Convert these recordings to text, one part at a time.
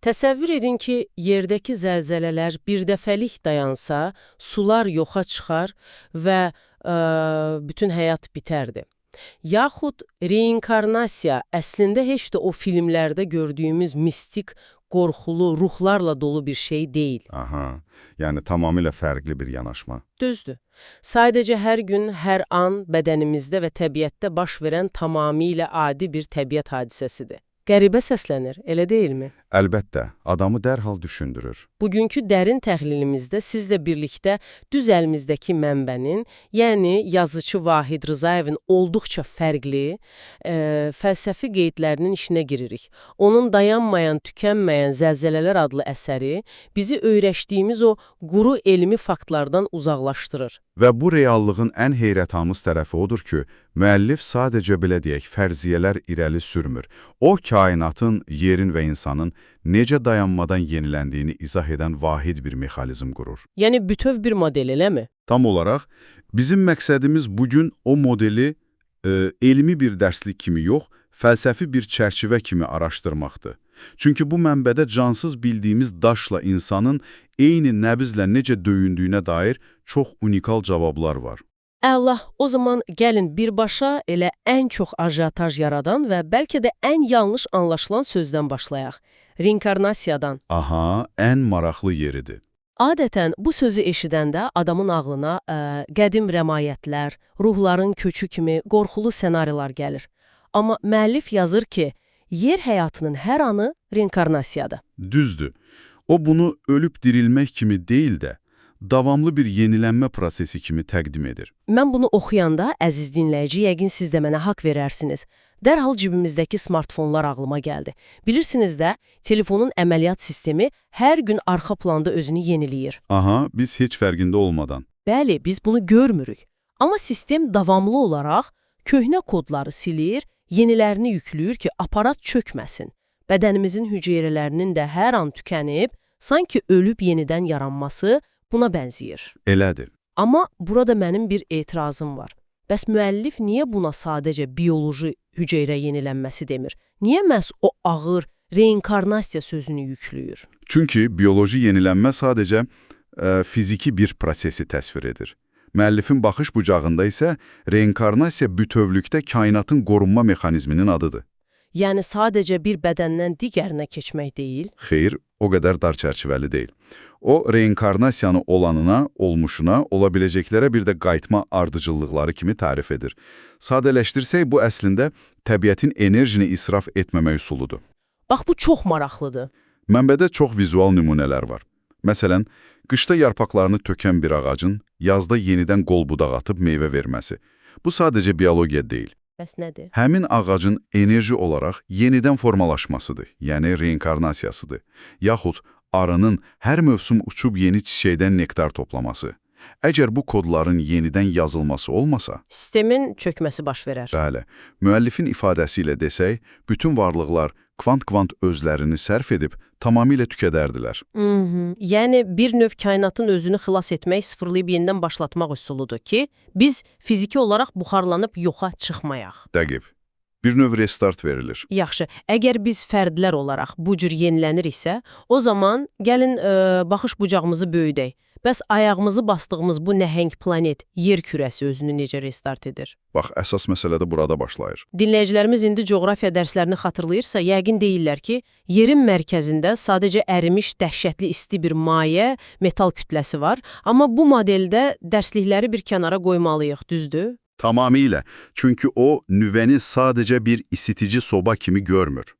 Təsəvvür edin ki, yerdəki zəlzələlər birdəfəlik dayansa, sular yoxa çıxar və bütün həyat bitərdi. Yaxud reinkarnasiya əslində heç də o filmlərdə gördüyümüz mistik, qorxulu, ruhlarla dolu bir şey deyil. Aha, yəni tamamilə fərqli bir yanaşma. Düzdür. Sadəcə hər gün, hər an bədənimizdə və təbiətdə baş verən tamamilə adi bir təbiət hadisəsidir. Qəribə səslənir, elə deyilmi? Əlbəttə, adamı dərhal düşündürür. Bugünkü dərin təhlilimizdə sizlə birlikdə düz əlimizdəki mənbənin, yəni yazıcı Vahid Rızayevin olduqca fərqli fəlsəfi qeydlərinin işinə giririk. Onun Dayanmayan, Tükənməyən Zəlzələlər adlı əsəri bizi öyrəşdiyimiz o quru elmi faktlardan uzaqlaşdırır. Və bu reallığın ən heyrətamiz tərəfi odur ki, müəllif sadəcə belə deyək, fərziyyələr irəli sürmür. O, kainatın, yerin və insanın necə dayanmadan yeniləndiyini izah edən vahid bir mexanizm qurur. Yəni bütöv bir model, eləmi? Tam olaraq, bizim məqsədimiz bugün o modeli elmi bir dərslik kimi yox, fəlsəfi bir çərçivə kimi araşdırmaqdır. Çünki bu mənbədə cansız bildiyimiz daşla insanın eyni nəbizlə necə döyündüyünə dair çox unikal cavablar var. Allah, o zaman gəlin birbaşa elə ən çox ajitaj yaradan və bəlkə də ən yanlış anlaşılan sözdən başlayaq. Reinkarnasiyadan. Aha, ən maraqlı yeridir. Adətən bu sözü eşidəndə adamın ağlına qədim rəmayətlər, ruhların köçü kimi qorxulu ssenarilər gəlir. Amma müəllif yazır ki, yer həyatının hər anı reinkarnasiyadır. Düzdür. O bunu ölüb dirilmək kimi deyil də, davamlı bir yenilənmə prosesi kimi təqdim edir. Mən bunu oxuyanda, əziz dinləyici, yəqin siz də mənə haqq verərsiniz. Dərhal cibimizdəki smartfonlar ağlıma gəldi. Bilirsiniz də, telefonun əməliyyat sistemi hər gün arxa planda özünü yeniləyir. Aha, biz heç fərqində olmadan. Bəli, biz bunu görmürük. Amma sistem davamlı olaraq köhnə kodları silir, yenilərini yüklüyür ki, aparat çökməsin. Bədənimizin hüceyrələrinin də hər an tükənib, sanki ölüb yenidən yaranması buna bənzəyir. Elədir. Amma burada mənim bir etirazım var. Bəs müəllif niyə buna sadəcə bioloji hüceyrə yenilənməsi demir? Niyə məhz o ağır reinkarnasiya sözünü yüklüyür? Çünki bioloji yenilənmə sadəcə fiziki bir prosesi təsvir edir. Müəllifin baxış bucağında isə reinkarnasiya bütövlükdə kainatın qorunma mexanizminin adıdır. Yəni sadəcə bir bədəndən digərinə keçmək deyil? Xeyr, o qədər dar çərçivəli deyil. O, reinkarnasiyanı olanına, olmuşuna, ola biləcəklərə bir də qayıtma ardıcıllıqları kimi tarif edir. Sadələşdirsək, bu əslində təbiətin enerjini israf etməmək üsuludur. Bax, bu çox maraqlıdır. Mənbədə çox vizual nümunələr var. Məsələn, qışda yarpaqlarını tökən bir ağacın yazda yenidən qol-budaq atıb meyvə verməsi. Bu sadəcə biologiya deyil. Bəs nədir? Həmin ağacın enerji olaraq yenidən formalaşmasıdır, yəni reinkarnasiyasıdır. Yaxud arının hər mövsüm uçub yeni çiçəkdən nektar toplaması. Əgər bu kodların yenidən yazılması olmasa... Sistemin çökməsi baş verər. Bəli, müəllifin ifadəsi ilə desək, bütün varlıqlar kvant-kvant özlərini sərf edib tamamilə tükədərdilər. Yəni, bir növ kainatın özünü xilas etmək, sıfırlayıb yenidən başlatmaq üsuludur ki, biz fiziki olaraq buxarlanıb yoxa çıxmayaq. Dəqiq. Bir növ restart verilir. Yaxşı, əgər biz fərdlər olaraq bu cür yeniləniriksə, o zaman gəlin baxış bucağımızı böyüdək. Bəs ayağımızı bastığımız bu nəhəng planet, yer kürəsi özünü necə restart edir? Bax, əsas məsələ də burada başlayır. Dinləyicilərimiz indi coğrafiya dərslərini xatırlayırsa, yəqin deyirlər ki, yerin mərkəzində sadəcə ərimiş dəhşətli isti bir maye, metal kütləsi var. Amma bu modeldə dərslikləri bir kənara qoymalıyıq, düzdür? Tamamilə. Çünki o, nüvəni sadəcə bir isitici soba kimi görmür.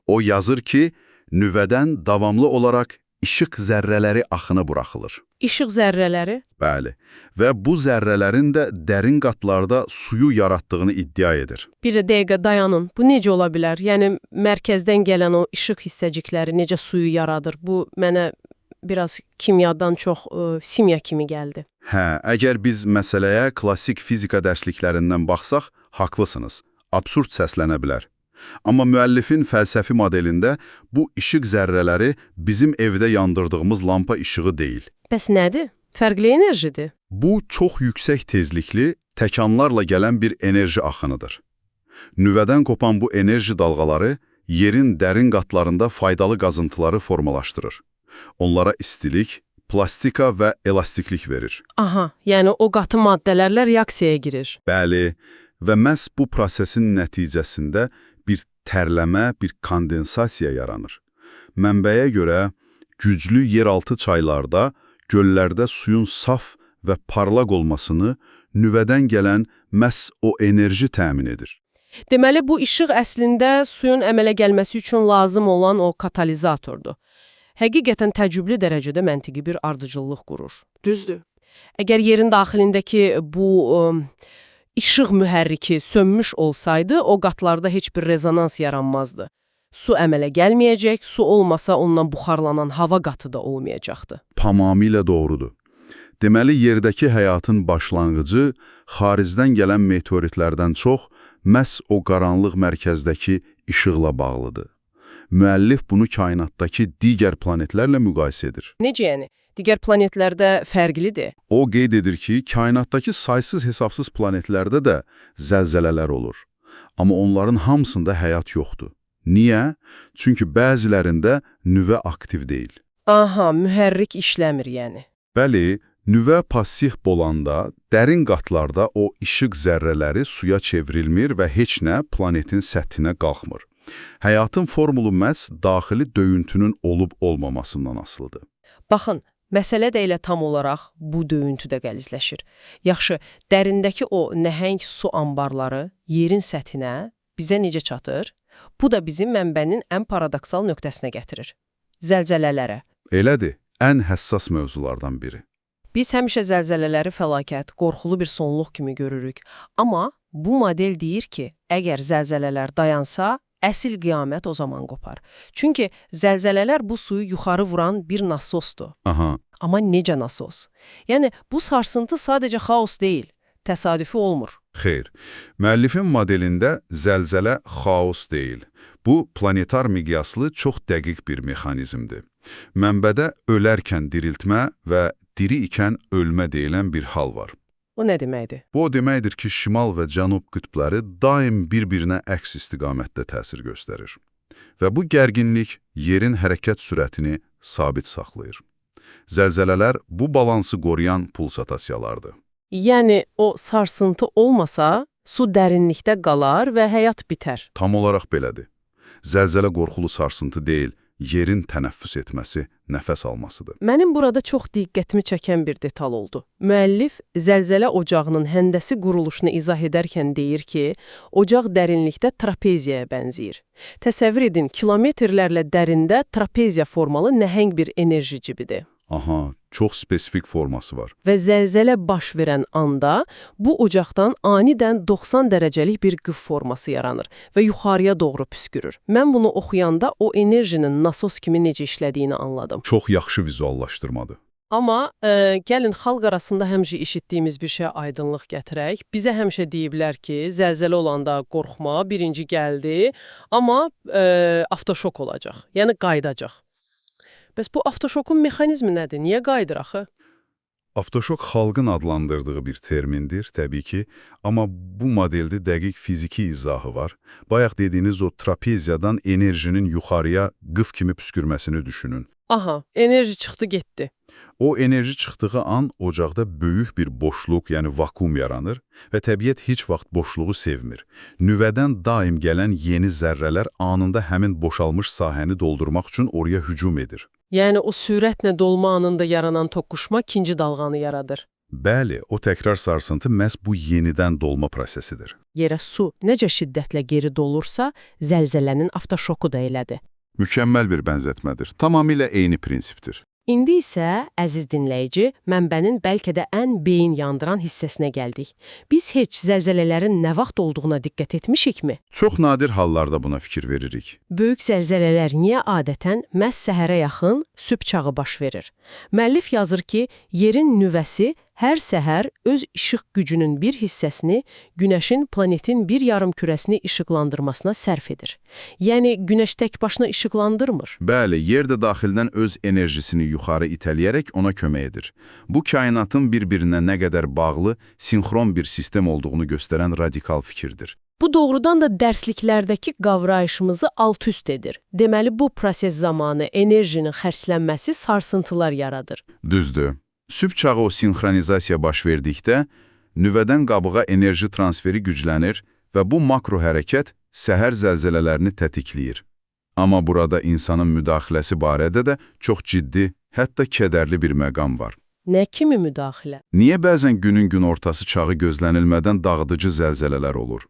O yazır ki, nüvədən davamlı olaraq işıq zərrələri axına buraxılır. İşıq zərrələri? Bəli. Və bu zərrələrin də dərin qatlarda suyu yaratdığını iddia edir. Bir dəqiqə dayanın. Bu necə ola bilər? Yəni, mərkəzdən gələn o işıq hissəcikləri necə suyu yaradır? Bu mənə biraz kimyadan çox simya kimi gəldi. Hə, əgər biz məsələyə klassik fizika dərsliklərindən baxsaq, haqlısınız. Absurd səslənə bilər. Amma müəllifin fəlsəfi modelində bu işıq zərrələri bizim evdə yandırdığımız lampa işığı deyil. Bəs nədir? Fərqli enerjidir. Bu, çox yüksək tezlikli, təkanlarla gələn bir enerji axınıdır. Nüvədən qopan bu enerji dalğaları yerin dərin qatlarında faydalı qazıntıları formalaşdırır. Onlara istilik, plastika və elastiklik verir. Aha, yəni o qatı maddələrlə reaksiyaya girir. Bəli, və məhz bu prosesin nəticəsində bir tərləmə, bir kondensasiya yaranır. Mənbəyə görə güclü yeraltı çaylarda, göllərdə suyun saf və parlaq olmasını nüvədən gələn məhz o enerji təmin edir. Deməli, bu işıq əslində suyun əmələ gəlməsi üçün lazım olan o katalizatordur. Həqiqətən təəccüblü dərəcədə məntiqi bir ardıcıllıq qurur. Düzdür. Əgər yerin daxilindəki bu işıq mühərriki sönmüş olsaydı, o qatlarda heç bir rezonans yaranmazdı. Su əmələ gəlməyəcək, su olmasa ondan buxarlanan hava qatı da olmayacaqdı. Tamamilə doğrudur. Deməli, yerdəki həyatın başlanğıcı xaricdən gələn meteoritlərdən çox məhz o qaranlıq mərkəzdəki işıqla bağlıdır. Müəllif bunu kainatdakı digər planetlərlə müqayisə edir. Necə yəni? Digər planetlərdə fərqlidir. O qeyd edir ki, kainatdakı saysız-hesabsız planetlərdə də zəlzələlər olur. Amma onların hamısında həyat yoxdur. Niyə? Çünki bəzilərində nüvə aktiv deyil. Aha, mühərrik işləmir yəni. Bəli, nüvə passiv olanda dərin qatlarda o işıq zərrələri suya çevrilmir və heç nə planetin səthinə qalxmır. Həyatın formulu məhz daxili döyüntünün olub-olmamasından asılıdır. Baxın, məsələ də elə tam olaraq bu döyüntüdə qəlizləşir. Yaxşı, dərindəki o nəhəng su anbarları yerin səthinə bizə necə çatır? Bu da bizim mənbənin ən paradoksal nöqtəsinə gətirir. Zəlzələlərə. Elədir, ən həssas mövzulardan biri. Biz həmişə zəlzələləri fəlakət, qorxulu bir sonluq kimi görürük. Amma bu model deyir ki, əgər zəlzələlər dayansa, əsl qiyamət o zaman qopar. Çünki zəlzələlər bu suyu yuxarı vuran bir nasosdur. Aha. Amma necə nasos? Yəni, bu sarsıntı sadəcə xaos deyil, təsadüfi olmur. Xeyr, müəllifin modelində zəlzələ xaos deyil. Bu, planetar miqyaslı çox dəqiq bir mexanizmdir. Mənbədə ölərkən diriltmə və diri ikən ölmə deyilən bir hal var. O nə deməkdir? Bu o deməkdir ki, şimal və cənub qütbləri daim bir-birinə əks istiqamətdə təsir göstərir. Və bu gərginlik yerin hərəkət sürətini sabit saxlayır. Zəlzələlər bu balansı qoruyan pulsatasiyalardır. Yəni, o sarsıntı olmasa, su dərinlikdə qalar və həyat bitər. Tam olaraq belədir. Zəlzələ qorxulu sarsıntı deyil, yerin tənəffüs etməsi, nəfəs almasıdır. Mənim burada çox diqqətimi çəkən bir detal oldu. Müəllif zəlzələ ocağının həndəsi quruluşunu izah edərkən deyir ki, ocaq dərinlikdə trapeziyaya bənzəyir. Təsəvvür edin, kilometrlərlə dərində trapeziya formalı nəhəng bir enerji cibidir. Aha, çox spesifik forması var. Və zəlzələ baş verən anda bu ocaqdan anidən 90 dərəcəlik bir qıf forması yaranır və yuxarıya doğru püskürür. Mən bunu oxuyanda o enerjinin nasos kimi necə işlədiyini anladım. Çox yaxşı vizuallaşdırmadır. Amma gəlin xalq arasında həmişə eşitdiyimiz bir şeyə aydınlıq gətirək. Bizə həmişə deyiblər ki, zəlzələ olanda qorxma, birinci gəldi, amma avtoşok olacaq, yəni qaydacaq. Bəs bu avtoşokun mexanizmi nədir? Niyə qayıdır axı? Avtoşok xalqın adlandırdığı bir termindir, təbii ki, amma bu modeldə dəqiq fiziki izahı var. Bayaq dediyiniz o trapeziyadan enerjinin yuxarıya qıf kimi püskürməsini düşünün. Aha, enerji çıxdı, getdi. O enerji çıxdığı an ocaqda böyük bir boşluq, yəni vakuum yaranır və təbiət heç vaxt boşluğu sevmir. Nüvədən daim gələn yeni zərrələr anında həmin boşalmış sahəni doldurmaq üçün oraya hücum edir. Yəni o sürətlə dolma anında yaranan toqquşma ikinci dalğanı yaradır. Bəli, o təkrar sarsıntı məhz bu yenidən dolma prosesidir. Yerə su necə şiddətlə geri dolursa, zəlzələnin avtoşoku da elədir. Mükəmməl bir bənzətmədir. Tamamilə eyni prinsipdir. İndi isə, əziz dinləyici, mənbənin bəlkə də ən beyin yandıran hissəsinə gəldik. Biz heç zəlzələlərin nə vaxt olduğuna diqqət etmişikmi? Çox nadir hallarda buna fikir veririk. Böyük zəlzələlər niyə adətən məhz səhərə yaxın sübh çağı baş verir? Müəllif yazır ki, yerin nüvəsi hər səhər öz işıq gücünün bir hissəsini Günəşin planetin bir yarım kürəsini işıqlandırmasına sərf edir. Yəni, Günəş tək başına işıqlandırmır. Bəli, yer də daxildən öz enerjisini yuxarı itələyərək ona kömək edir. Bu, kainatın bir-birinə nə qədər bağlı, sinxron bir sistem olduğunu göstərən radikal fikirdir. Bu doğrudan da dərsliklərdəki qavrayışımızı alt-üst edir. Deməli, bu proses zamanı enerjinin xərclənməsi sarsıntılar yaradır. Düzdür. Sübh çağı o sinxronizasiya baş verdikdə, nüvədən qabığa enerji transferi güclənir və bu makro hərəkət səhər zəlzələlərini tətikləyir. Amma burada insanın müdaxiləsi barədə də çox ciddi, hətta kədərli bir məqam var. Nə kimi müdaxilə? Niyə bəzən günün günortası çağı gözlənilmədən dağıdıcı zəlzələlər olur?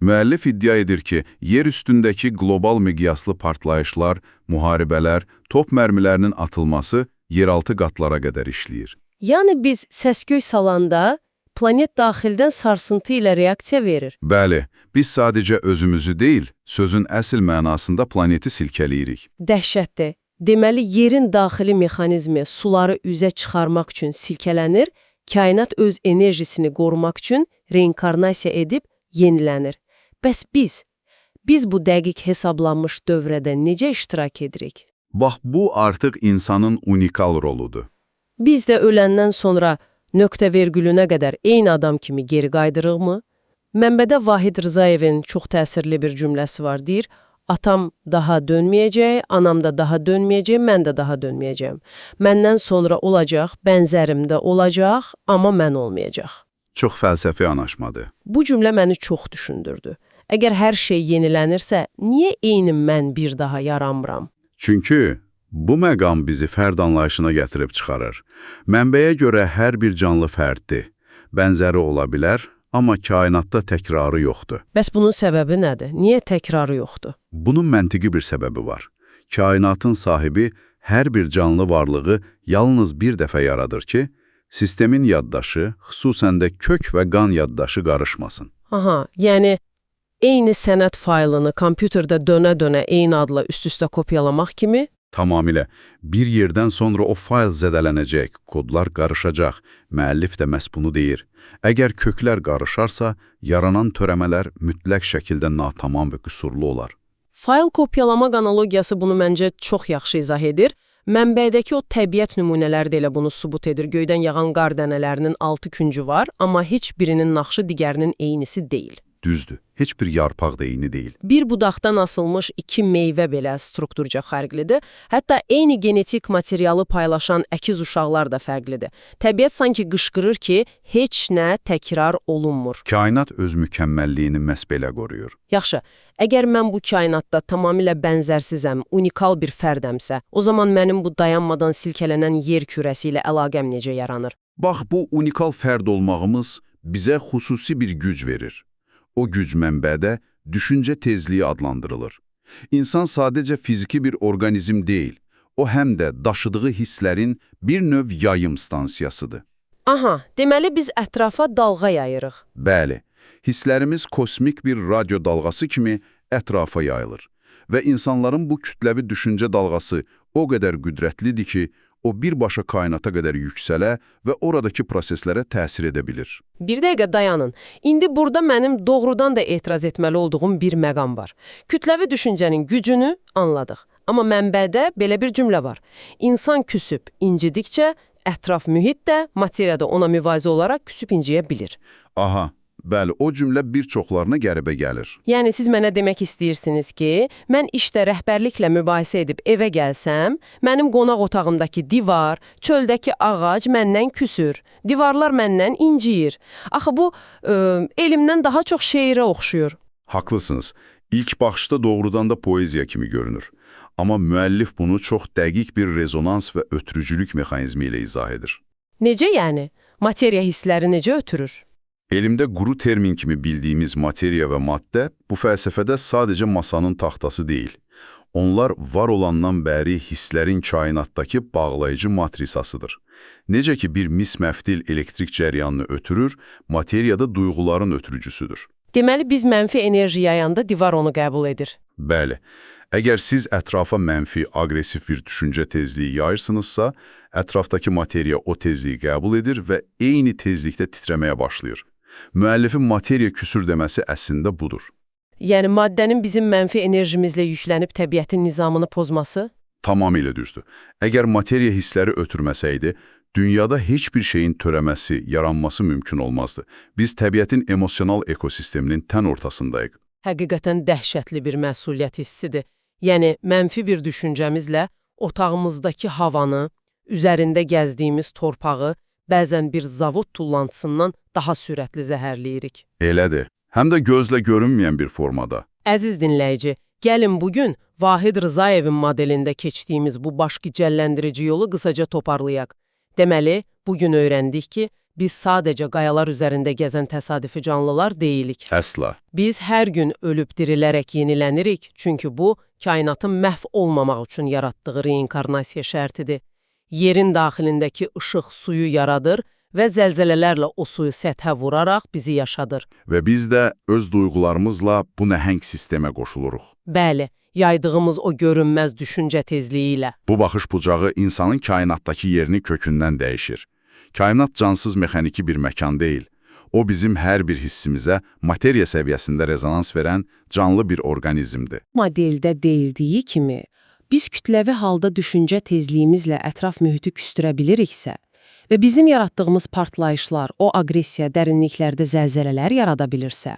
Müəllif iddia edir ki, yer üstündəki qlobal miqyaslı partlayışlar, müharibələr, top mərmilərinin atılması yeraltı qatlara qədər işləyir. Yəni biz səs-küy salanda planet daxildən sarsıntı ilə reaksiya verir. Bəli, biz sadəcə özümüzü deyil, sözün əsl mənasında planeti silkəliyirik. Dəhşətdir. Deməli, yerin daxili mexanizmi suları üzə çıxarmaq üçün silkələnir, kainat öz enerjisini qorumaq üçün reinkarnasiya edib yenilənir. Bəs biz bu dəqiq hesablanmış dövrədə necə iştirak edirik? Bax, bu artıq insanın unikal roludur. Biz də öləndən sonra nöqtə vergülünə qədər eyni adam kimi geri qaydırıqmı? Mənbədə Vahid Rzayevin çox təsirli bir cümləsi var, deyir, atam daha dönməyəcək, anam da daha dönməyəcək, mən də daha dönməyəcəyim. Məndən sonra olacaq, bənzərim də olacaq, amma mən olmayacaq. Çox fəlsəfi yanaşmadır. Bu cümlə məni çox düşündürdü. Əgər hər şey yenilənirsə, niyə eyni mən bir daha yaranmıram? Çünki bu məqam bizi fərd anlayışına gətirib çıxarır. Mənbəyə görə hər bir canlı fərddir. Bənzəri ola bilər, amma kainatda təkrarı yoxdur. Bəs bunun səbəbi nədir? Niyə təkrarı yoxdur? Bunun məntiqi bir səbəbi var. Kainatın sahibi hər bir canlı varlığı yalnız bir dəfə yaradır ki, sistemin yaddaşı, xüsusən də kök və qan yaddaşı qarışmasın. Aha, yəni eyni sənəd faylını kompüterdə dönə-dönə eyni adla üst-üstə kopyalamaq kimi? Tamamilə. Bir yerdən sonra o fayl zədələnəcək, kodlar qarışacaq. Müəllif də məhz bunu deyir. Əgər köklər qarışarsa, yaranan törəmələr mütləq şəkildə natamam və qüsurlu olar. Fayl kopyalamaq analogiyası bunu məncə çox yaxşı izah edir. Mənbədəki o təbiət nümunələri də elə bunu sübut edir. Göydən yağan qar dənələrinin 6 küncü var, amma heç birinin naxşı digərinin eynisi deyil. Düzdür, heç bir yarpaq da eyni deyil. Bir budaqdan asılmış 2 meyvə belə strukturca fərqlidir. Hətta eyni genetik materialı paylaşan əkiz uşaqlar da fərqlidir. Təbiət sanki qışqırır ki, heç nə təkrar olunmur. Kainat öz mükəmməlliyini məhz belə qoruyur. Yaxşı, əgər mən bu kainatda tamamilə bənzərsizəm, unikal bir fərdəmsə, o zaman mənim bu dayanmadan silkələnən yer kürəsi ilə əlaqəm necə yaranır? Bax, bu unikal fərd olmağımız bizə xüsusi bir güc verir. O güc mənbədə düşüncə tezliyi adlandırılır. İnsan sadəcə fiziki bir orqanizm deyil, o həm də daşıdığı hisslərin bir növ yayım stansiyasıdır. Aha, deməli biz ətrafa dalğa yayırıq. Bəli, hisslərimiz kosmik bir radyo dalğası kimi ətrafa yayılır və insanların bu kütləvi düşüncə dalğası o qədər qüdrətlidir ki, o birbaşa kainata qədər yüksələ və oradakı proseslərə təsir edə bilir. Bir dəqiqə dayanın. İndi burada mənim doğrudan da etiraz etməli olduğum bir məqam var. Kütləvi düşüncənin gücünü anladıq. Amma mənbədə belə bir cümlə var. İnsan küsüb incidikcə, ətraf mühit də, materiya da ona müvazi olaraq küsüb inciyə bilir. Aha, bəli, o cümlə bir çoxlarına qəribə gəlir. Yəni siz mənə demək istəyirsiniz ki, mən işdə rəhbərliklə mübahisə edib evə gəlsəm, mənim qonaq otağımdakı divar, çöldəki ağac məndən küsür, divarlar məndən inciyir. Axı bu, elimdən daha çox şeirə oxşuyur. Haqlısınız. İlk baxışda doğrudan da poeziya kimi görünür. Amma müəllif bunu çox dəqiq bir rezonans və ötürücülük mexanizmi ilə izah edir. Necə yəni? Materiya hissləri necə ötürür? Elmdə quru termin kimi bildiyimiz materiya və maddə bu fəlsəfədə sadəcə masanın taxtası deyil. Onlar var olandan bəri hisslərin kainatdakı bağlayıcı matrisasıdır. Necə ki bir mis-məftil elektrik cəryanını ötürür, materiya da duyğuların ötürücüsüdür. Deməli biz mənfi enerji yayanda divar onu qəbul edir. Bəli. Əgər siz ətrafa mənfi, aqressiv bir düşüncə tezliyi yayırsınızsa, ətrafdakı materiya o tezliyi qəbul edir və eyni tezlikdə titrəməyə başlayır. Müəllifin materiya küsür deməsi əslində budur. Yəni maddənin bizim mənfi enerjimizlə yüklənib təbiətin nizamını pozması? Tamamilə düzdür. Əgər materiya hissləri ötürməsəydi, Dünyada heç bir şeyin törəməsi, yaranması mümkün olmazdı. Biz təbiətin emosional ekosisteminin tən ortasındayıq. Həqiqətən dəhşətli bir məsuliyyət hissidir. Yəni, mənfi bir düşüncəmizlə otağımızdakı havanı, üzərində gəzdiyimiz torpağı, bəzən bir zavod tullantısından daha sürətli zəhərləyirik. Elədir. Həm də gözlə görünməyən bir formada. Əziz dinləyici, gəlin bugün Vahid Rızayevin modelində keçdiyimiz bu baş gicəlləndirici yolu qısaca toparlayaq. Deməli, bugün öyrəndik ki, biz sadəcə qayalar üzərində gəzən təsadüfi canlılar deyilik. Əsla. Biz hər gün ölüb dirilərək yenilənirik, çünki bu, kainatın məhv olmamaq üçün yaratdığı reinkarnasiya şərtidir. Yerin daxilindəki işıq suyu yaradır və zəlzələlərlə o suyu səthə vuraraq bizi yaşadır. Və biz də öz duyğularımızla bu nəhəng sistemə qoşuluruq. Bəli, yaydığımız o görünməz düşüncə tezliyi ilə. Bu baxış bucağı insanın kainatdakı yerini kökündən dəyişir. Kainat cansız mexaniki bir məkan deyil. O bizim hər bir hissimizə materiya səviyyəsində rezonans verən canlı bir orqanizmdir. Modeldə deyildiyi kimi, biz kütləvi halda düşüncə tezliyimizlə ətraf mühiti küstürə biliriksə və bizim yaratdığımız partlayışlar, o aqressiya dərinliklərdə zəlzələlər yarada bilirsə,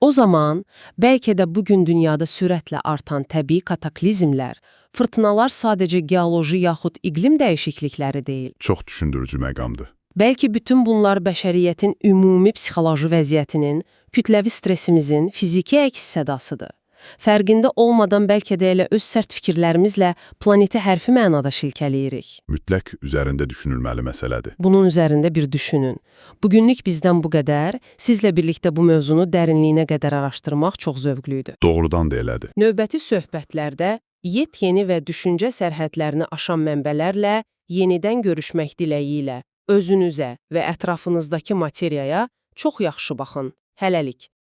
o zaman bəlkə də bugün dünyada sürətlə artan təbii kataklizmlər, fırtınalar sadəcə geoloji yaxud iqlim dəyişiklikləri deyil. Çox düşündürücü məqamdır. Bəlkə bütün bunlar bəşəriyyətin ümumi psixoloji vəziyyətinin, kütləvi stresimizin fiziki əks-sədasıdır. Fərqində olmadan bəlkə də elə öz sərt fikirlərimizlə planeti hərfi mənada şilkələyirik. Mütləq üzərində düşünülməli məsələdir. Bunun üzərində bir düşünün. Bugünlük bizdən bu qədər, sizlə birlikdə bu mövzunu dərinliyinə qədər araşdırmaq çox zövqlüydü. Doğrudan da elədir. Növbəti söhbətlərdə yeni və düşüncə sərhədlərini aşan mənbələrlə yenidən görüşmək diləyi ilə özünüzə və ətrafınızdakı materiyaya çox yaxşı baxın. Hələlik.